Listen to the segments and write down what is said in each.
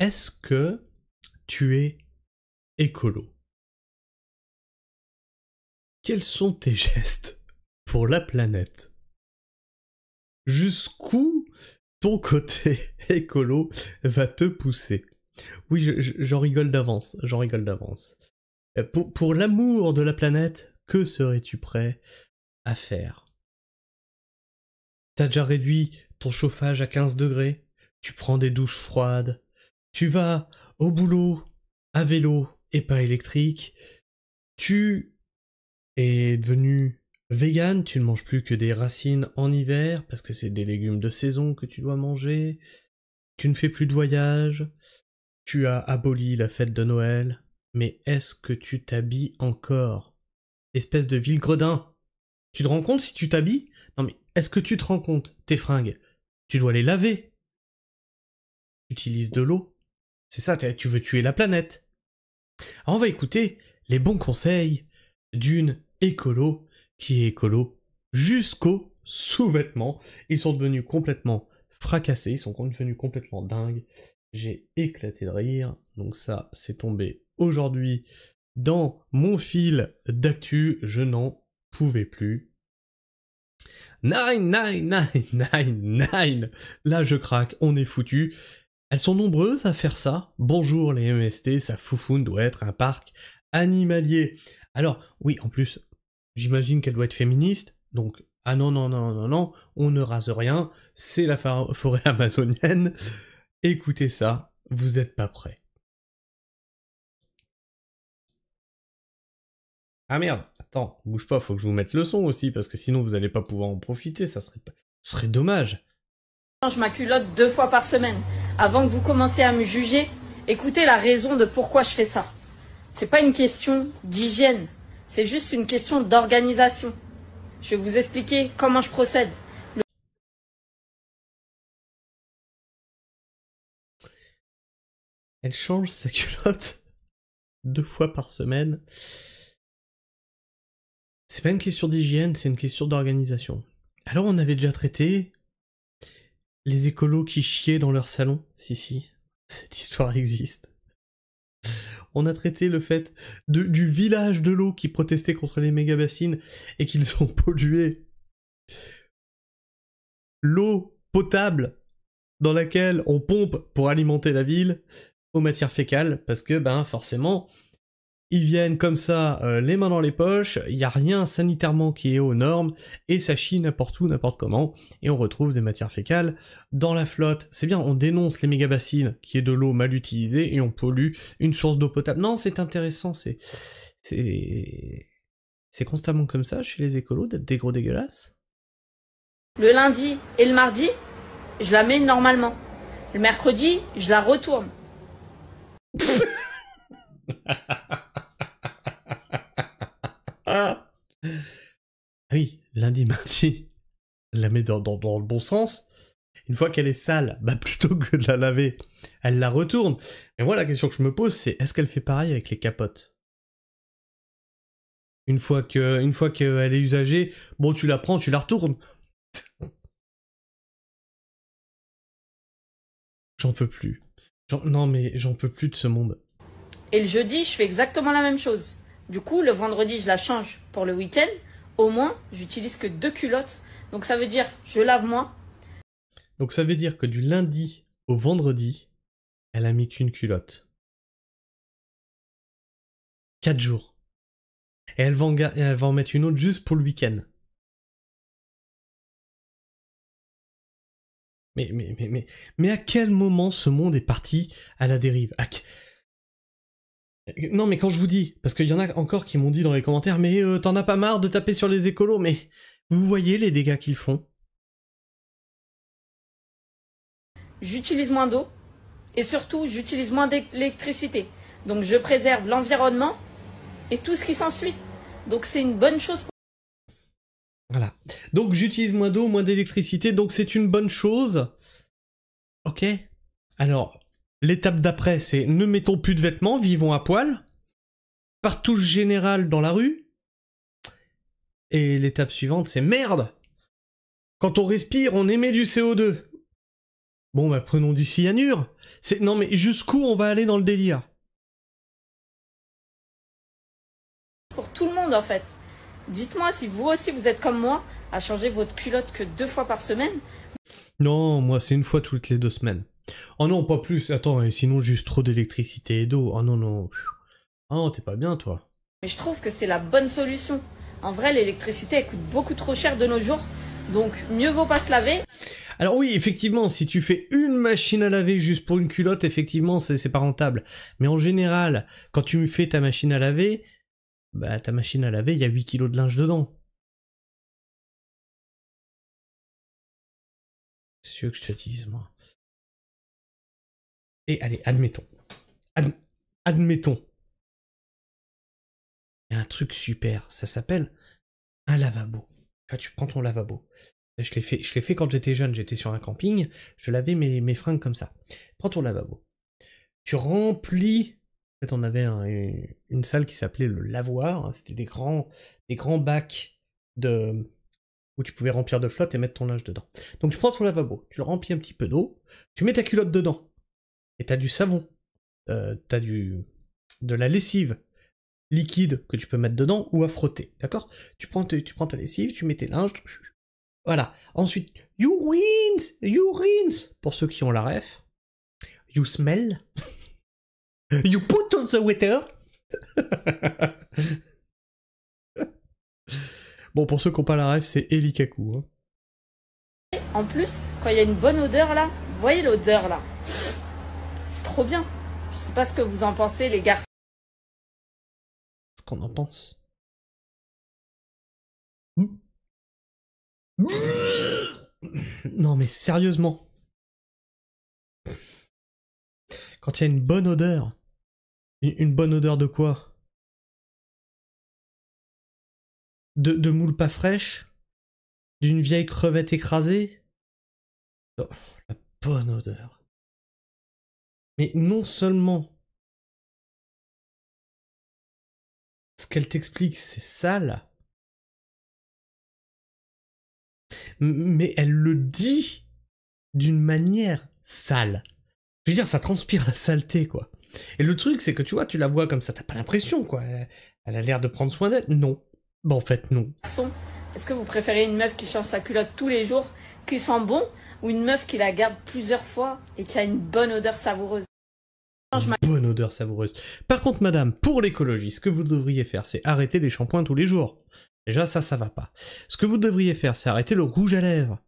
Est-ce que tu es écolo? Quels sont tes gestes pour la planète? Jusqu'où ton côté écolo va te pousser? Oui, j'en rigole d'avance, j'en rigole d'avance. Pour l'amour de la planète, que serais-tu prêt à faire? T'as déjà réduit ton chauffage à 15 degrés, tu prends des douches froides, tu vas au boulot à vélo et pas électrique, tu es devenu vegan, tu ne manges plus que des racines en hiver parce que c'est des légumes de saison que tu dois manger, tu ne fais plus de voyage, tu as aboli la fête de Noël, mais est-ce que tu t'habilles encore? Espèce de vil-gredin. Tu te rends compte si tu t'habilles? Non mais, est-ce que tu te rends compte? Tes fringues, tu dois les laver. Tu utilises de l'eau. C'est ça, tu veux tuer la planète. Alors on va écouter les bons conseils d'une écolo qui est écolo jusqu'aux sous-vêtements. Ils sont devenus complètement fracassés, ils sont devenus complètement dingues. J'ai éclaté de rire, donc ça, c'est tombé aujourd'hui dans mon fil d'actu, je n'en pouvais plus. Nine, nine, nine, nine, nine. Là, je craque, on est foutu. Elles sont nombreuses à faire ça. Bonjour les MST, ça foufoune doit être un parc animalier. Alors, oui, en plus, j'imagine qu'elle doit être féministe, donc, ah non, non, non, non, non, on ne rase rien, c'est la forêt amazonienne. Écoutez ça, vous êtes pas prêts. Ah merde, attends, bouge pas, faut que je vous mette le son aussi, parce que sinon vous allez pas pouvoir en profiter, ça serait dommage. Je change ma culotte 2 fois par semaine. Avant que vous commenciez à me juger, écoutez la raison de pourquoi je fais ça. C'est pas une question d'hygiène, c'est juste une question d'organisation. Je vais vous expliquer comment je procède. Elle change sa culotte 2 fois par semaine. C'est pas une question d'hygiène, c'est une question d'organisation. Alors on avait déjà traité les écolos qui chiaient dans leur salon. Si, cette histoire existe. On a traité le fait du village de l'eau qui protestait contre les méga-bassines et qu'ils ont pollué l'eau potable dans laquelle on pompe pour alimenter la ville aux matières fécales, parce que, forcément, ils viennent comme ça, les mains dans les poches, il n'y a rien sanitairement qui est aux normes, et ça chie n'importe où, n'importe comment, et on retrouve des matières fécales dans la flotte. C'est bien, on dénonce les méga-bassines, qui est de l'eau mal utilisée, et on pollue une source d'eau potable. Non, c'est intéressant, c'est constamment comme ça chez les écolos, d'être des gros dégueulasses. Le lundi et le mardi, je la mets normalement. Le mercredi, je la retourne. Ah oui, lundi, mardi, elle la met dans le bon sens. Une fois qu'elle est sale, plutôt que de la laver, elle la retourne. Mais moi, la question que je me pose, c'est est-ce qu'elle fait pareil avec les capotes? Une fois qu'elle est usagée, bon, tu la prends, tu la retournes. J'en peux plus. Non, mais j'en peux plus de ce monde. Et le jeudi, je fais exactement la même chose. Du coup, le vendredi, je la change pour le week-end. Au moins, j'utilise que 2 culottes. Donc ça veut dire, je lave moins. Donc ça veut dire que du lundi au vendredi, elle a mis qu'une culotte. 4 jours. Et elle va en mettre une autre juste pour le week-end. Mais à quel moment ce monde est parti à la dérive? Non, mais quand je vous dis, parce qu'il y en a encore qui m'ont dit dans les commentaires, mais t'en as pas marre de taper sur les écolos, mais vous voyez les dégâts qu'ils font? J'utilise moins d'eau et surtout, j'utilise moins d'électricité. Donc je préserve l'environnement et tout ce qui s'ensuit. Donc c'est une bonne chose. Voilà. Donc j'utilise moins d'eau, moins d'électricité, donc c'est une bonne chose. Ok. Alors, l'étape d'après, c'est ne mettons plus de vêtements, vivons à poil. Partout général dans la rue. Et l'étape suivante, c'est merde. Quand on respire, on émet du CO2. Bon, bah prenons du cyanure. Non mais jusqu'où on va aller dans le délire? Pour tout le monde en fait. Dites-moi si vous aussi vous êtes comme moi à changer votre culotte que 2 fois par semaine. Non, moi c'est une fois toutes les 2 semaines. Oh non, pas plus. Attends, et sinon juste trop d'électricité et d'eau. Oh non, non. Ah non, t'es pas bien toi. Mais je trouve que c'est la bonne solution. En vrai, l'électricité elle coûte beaucoup trop cher de nos jours. Donc mieux vaut pas se laver. Alors oui, effectivement, si tu fais une machine à laver juste pour une culotte, effectivement, c'est pas rentable. Mais en général, quand tu me fais ta machine à laver, bah ta machine à laver, il y a 8 kilos de linge dedans. C'est ce que je te dise, moi. Et allez, admettons. Admettons. Il y a un truc super, ça s'appelle un lavabo. Tu prends ton lavabo. Je l'ai fait quand j'étais jeune, j'étais sur un camping, je lavais mes fringues comme ça. Prends ton lavabo. Tu remplis. En fait, on avait une salle qui s'appelait le lavoir. Hein, c'était des grands bacs où tu pouvais remplir de flotte et mettre ton linge dedans. Donc tu prends ton lavabo, tu le remplis un petit peu d'eau, tu mets ta culotte dedans. Et t'as du savon. T'as de la lessive liquide que tu peux mettre dedans ou à frotter. D'accord? Tu prends ta lessive, tu mets tes linges. Voilà. Ensuite, you rinse. Pour ceux qui ont la ref. You smell. You put on the water. Bon, pour ceux qui n'ont pas la ref, c'est Elikaku. Hein. En plus, quand il y a une bonne odeur là, vous voyez l'odeur là? C'est trop bien. Je sais pas ce que vous en pensez les garçons. Ce qu'on en pense. Non mais sérieusement. Quand il y a une bonne odeur. Une bonne odeur de quoi? De moule pas fraîche? D'une vieille crevette écrasée? Oh, la bonne odeur. Mais non seulement ce qu'elle t'explique c'est sale, mais elle le dit d'une manière sale. Je veux dire, ça transpire la saleté, quoi. Et le truc, c'est que tu vois, tu la vois comme ça, t'as pas l'impression, quoi. Elle a l'air de prendre soin d'elle. Non. Bon, en fait, non. Est-ce que vous préférez une meuf qui change sa culotte tous les jours, qui sent bon, ou une meuf qui la garde plusieurs fois et qui a une bonne odeur savoureuse? Bonne odeur savoureuse. Par contre, madame, pour l'écologie, ce que vous devriez faire, c'est arrêter les shampoings tous les jours. Déjà, ça va pas. Ce que vous devriez faire, c'est arrêter le rouge à lèvres,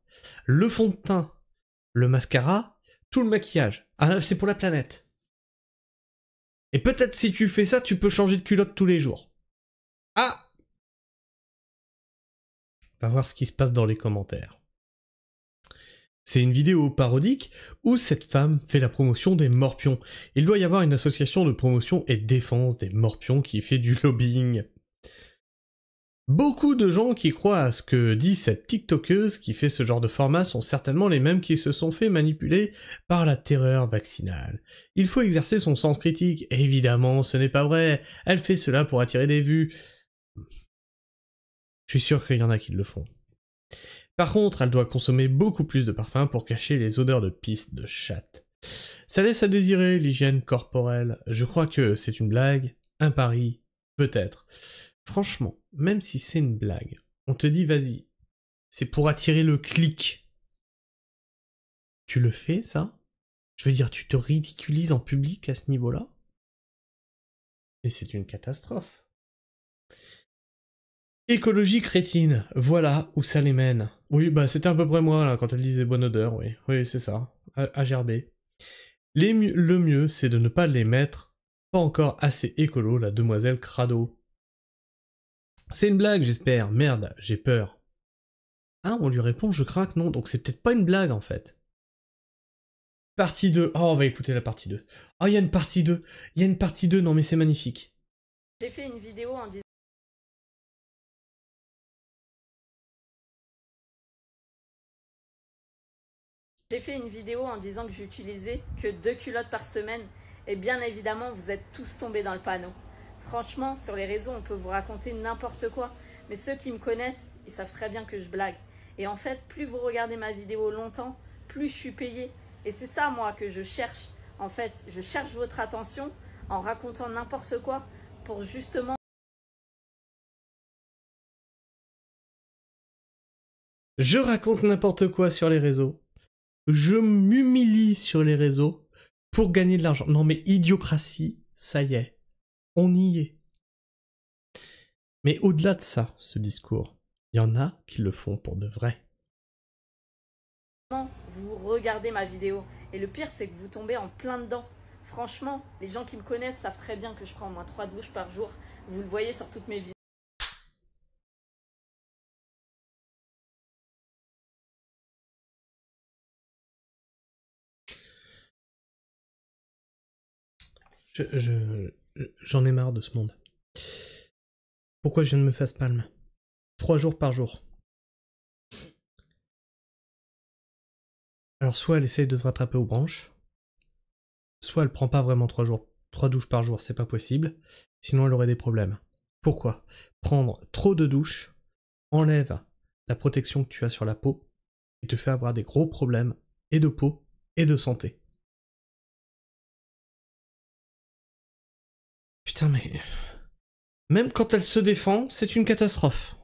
le fond de teint, le mascara, tout le maquillage. Ah, c'est pour la planète. Et peut-être si tu fais ça, tu peux changer de culotte tous les jours. Ah! On va voir ce qui se passe dans les commentaires. C'est une vidéo parodique où cette femme fait la promotion des morpions. Il doit y avoir une association de promotion et défense des morpions qui fait du lobbying. Beaucoup de gens qui croient à ce que dit cette tiktokeuse qui fait ce genre de format sont certainement les mêmes qui se sont fait manipuler par la terreur vaccinale. Il faut exercer son sens critique. Évidemment, ce n'est pas vrai. Elle fait cela pour attirer des vues. Je suis sûr qu'il y en a qui le font. Par contre, elle doit consommer beaucoup plus de parfum pour cacher les odeurs de pisse de chatte. Ça laisse à désirer l'hygiène corporelle. Je crois que c'est une blague, un pari, peut-être. Franchement, même si c'est une blague, on te dit vas-y, c'est pour attirer le clic. Tu le fais, ça? Je veux dire, tu te ridiculises en public à ce niveau-là? Et c'est une catastrophe. Écologie crétine, voilà où ça les mène. Oui, bah c'était à peu près moi, là, quand elle disait bonne odeur, oui. Oui, c'est ça, à gerber. Le mieux, c'est de ne pas les mettre, pas encore assez écolo, la demoiselle Crado. C'est une blague, j'espère. Merde, j'ai peur. Ah, on lui répond, je crains que non, donc c'est peut-être pas une blague, en fait. Partie 2. Oh, on va écouter la partie 2. Oh, il y a une partie 2. Il y a une partie 2, non mais c'est magnifique. J'ai fait une vidéo en disant... que j'utilisais que 2 culottes par semaine. Et bien évidemment, vous êtes tous tombés dans le panneau. Franchement, sur les réseaux, on peut vous raconter n'importe quoi. Mais ceux qui me connaissent, ils savent très bien que je blague. Et en fait, plus vous regardez ma vidéo longtemps, plus je suis payée. Et c'est ça, moi, que je cherche. En fait, je cherche votre attention en racontant n'importe quoi pour justement... Je raconte n'importe quoi sur les réseaux. Je m'humilie sur les réseaux pour gagner de l'argent. Non mais idiocratie, ça y est. On y est. Mais au-delà de ça, ce discours, il y en a qui le font pour de vrai. Vous regardez ma vidéo. Et le pire, c'est que vous tombez en plein dedans. Franchement, les gens qui me connaissent savent très bien que je prends au moins 3 douches par jour. Vous le voyez sur toutes mes vidéos. J'en ai marre de ce monde. Pourquoi je ne me fasse palme 3 jours par jour. Alors soit elle essaye de se rattraper aux branches, soit elle prend pas vraiment 3 douches par jour, c'est pas possible, sinon elle aurait des problèmes. Pourquoi? Prendre trop de douches enlève la protection que tu as sur la peau et te fait avoir des gros problèmes et de peau et de santé. Putain mais... Même quand elle se défend, c'est une catastrophe.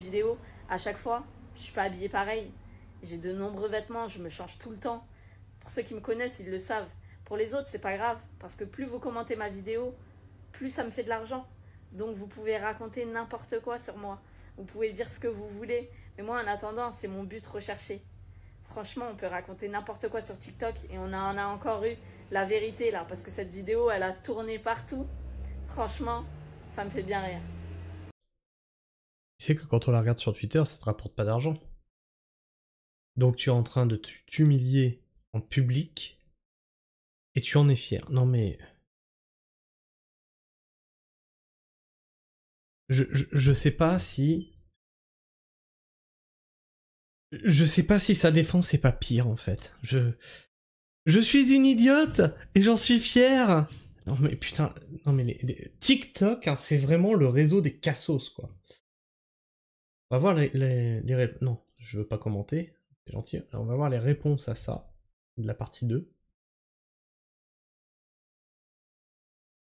Vidéo, à chaque fois, je suis pas habillée pareil. J'ai de nombreux vêtements, je me change tout le temps. Pour ceux qui me connaissent, ils le savent. Pour les autres, c'est pas grave, parce que plus vous commentez ma vidéo, plus ça me fait de l'argent. Donc vous pouvez raconter n'importe quoi sur moi. Vous pouvez dire ce que vous voulez. Mais moi, en attendant, c'est mon but recherché. Franchement, on peut raconter n'importe quoi sur TikTok et on en a encore eu la vérité là, parce que cette vidéo, elle a tourné partout. Franchement, ça me fait bien rire. Tu sais que quand on la regarde sur Twitter, ça te rapporte pas d'argent. Donc tu es en train de t'humilier en public et tu en es fier. Non mais... Je sais pas si... Je sais pas si sa défense est pas pire en fait. Je suis une idiote et j'en suis fier. Non mais putain, non mais TikTok, hein, c'est vraiment le réseau des cassos quoi. On va voir les réponses. Non, je veux pas commenter, c'est gentil. On va voir les réponses à ça, de la partie 2.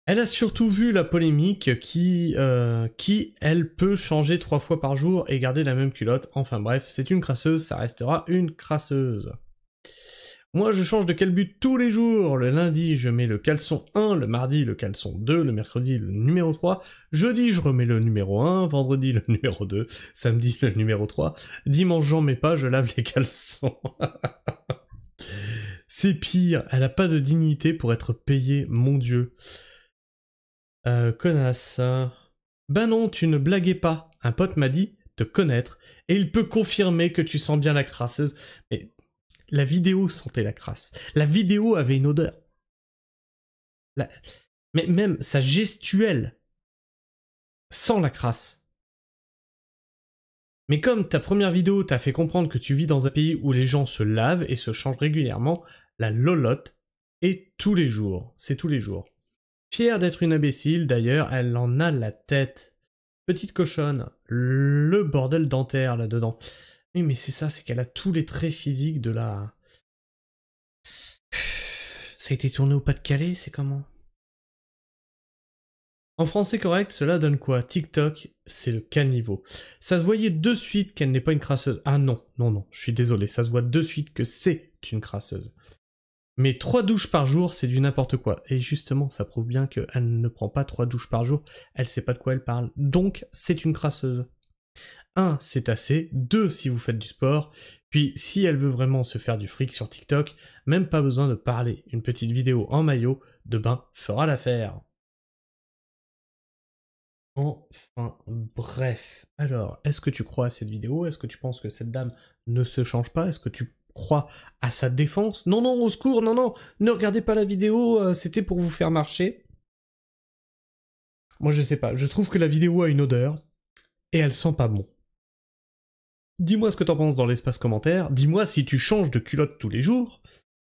Elle a surtout vu la polémique qui, elle peut changer 3 fois par jour et garder la même culotte. Enfin bref, c'est une crasseuse, ça restera une crasseuse. Moi je change de calbut tous les jours. Le lundi je mets le caleçon 1, le mardi le caleçon 2, le mercredi le numéro 3, jeudi je remets le numéro 1, vendredi le numéro 2, samedi le numéro 3, dimanche j'en mets pas, je lave les caleçons. C'est pire, elle a pas de dignité pour être payée, mon dieu. Connasse. Ben non, tu ne blaguais pas. Un pote m'a dit te connaître, et il peut confirmer que tu sens bien la crasseuse. Mais la vidéo sentait la crasse. La vidéo avait une odeur. Mais même sa gestuelle sent la crasse. Mais comme ta première vidéo t'a fait comprendre que tu vis dans un pays où les gens se lavent et se changent régulièrement, la lolotte est tous les jours. C'est tous les jours. Fière d'être une imbécile, d'ailleurs, elle en a la tête. Petite cochonne, le bordel dentaire là-dedans. Oui, mais c'est ça, c'est qu'elle a tous les traits physiques de la... Ça a été tourné au Pas-de-Calais, c'est comment? En français correct, cela donne quoi? TikTok, c'est le caniveau. Ça se voyait de suite qu'elle n'est pas une crasseuse. Ah non, non, non, je suis désolé, ça se voit de suite que c'est une crasseuse. Mais 3 douches par jour, c'est du n'importe quoi. Et justement, ça prouve bien qu'elle ne prend pas 3 douches par jour, elle sait pas de quoi elle parle. Donc, c'est une crasseuse. 1, c'est assez. 2, si vous faites du sport. Puis, si elle veut vraiment se faire du fric sur TikTok, même pas besoin de parler. Une petite vidéo en maillot de bain fera l'affaire. Enfin, bref. Alors, est-ce que tu crois à cette vidéo? Est-ce que tu penses que cette dame ne se change pas? Est-ce que tu crois à sa défense? Non, non, au secours, non, non, ne regardez pas la vidéo, c'était pour vous faire marcher. Moi, je sais pas, je trouve que la vidéo a une odeur, et elle sent pas bon. Dis-moi ce que t'en penses dans l'espace commentaire, dis-moi si tu changes de culotte tous les jours.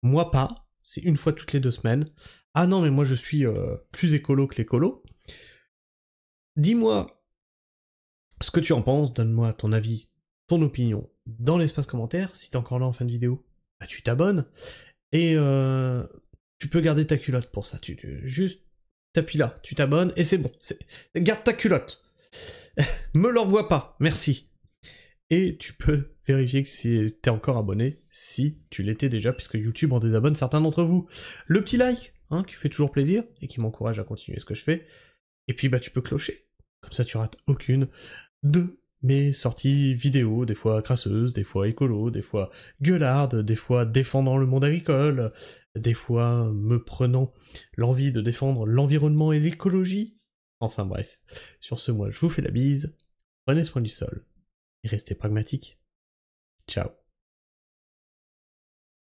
Moi pas, c'est une fois toutes les 2 semaines. Ah non, mais moi je suis plus écolo que l'écolo. Dis-moi ce que tu en penses, donne-moi ton avis, ton opinion dans l'espace commentaire. Si t'es encore là en fin de vidéo, bah tu t'abonnes. et tu peux garder ta culotte pour ça. Juste t'appuies là, tu t'abonnes et c'est bon. Garde ta culotte. Me l'envoie pas, merci. Et tu peux vérifier que si t'es encore abonné, si tu l'étais déjà, puisque YouTube en désabonne certains d'entre vous. Le petit like, hein, qui fait toujours plaisir, et qui m'encourage à continuer ce que je fais. Et puis bah tu peux clocher, comme ça tu rates aucune de mes sorties vidéo, des fois crasseuses, des fois écolo, des fois gueulardes, des fois défendant le monde agricole, des fois me prenant l'envie de défendre l'environnement et l'écologie. Enfin bref, sur ce moi je vous fais la bise, prenez soin du sol, et restez pragmatiques. Ciao.